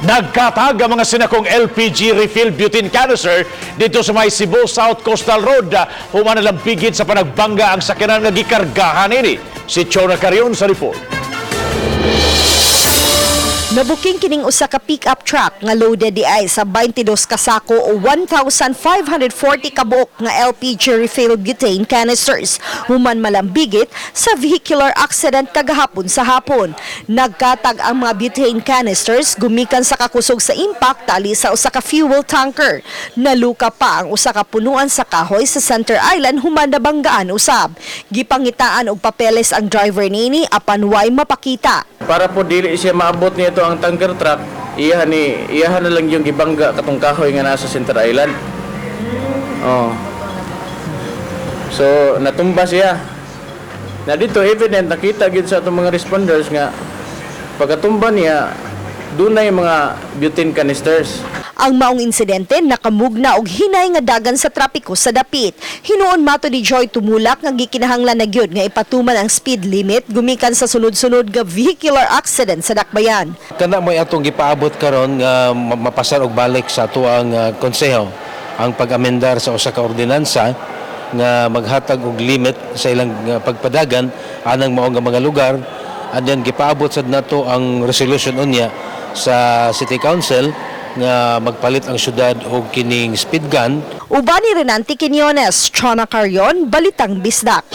Nagkatag ang mga sinakong LPG refill butane canister dito sa may Cebu South Coastal Road. Human na lang bigid sa panagbangga ang sakyanan nga gikargahan ini. Si Chona Carion sa report. Nabuking kining usa ka pick-up truck nga loaded di ay sa 22 ka sako o 1,540 ka buok nga LPG refill butane canisters. Human malambigit sa vehicular accident kagahapon sa hapon. Nagkatag ang mga butane canisters gumikan sa kakusog sa impact tali sa usa ka fuel tanker. Naluka pa ang usa ka punuan sa kahoy sa Center Island human nabanggaan usab. Gipangitaan og papeles ang driver nini apan way mapakita. Para po dili siya maabot nito ang tanker truck, iyahan na lang yung gibangga katong kahoy nga nasa Center Island. Oh. So natumba siya. Na dito evident nakita gid sa atong mga responders nga pagkatumba niya dunay mga butane canisters. Ang maong insidente nakamugna og hinay nga dagan sa trapiko sa dapit. Hinuon mato ni Joy Tumulak nga gikinahanglan na gyud nga ipatuman ang speed limit gumikan sa sunod-sunod nga vehicular accident sa dakbayan. Kana mo atong gipaabot karon nga mapasar og balik sa tuang konseho ang pag-amendar sa usa ka ordinansa nga maghatag og limit sa ilang pagpadagan anang mao nga mga lugar. And then gipaabot sad nato ang resolution unya sa City Council nga magpalit ang syudad og kining speed gun. Uban ni Renante Quiñones, Chona Carion, Balitang Bisdak.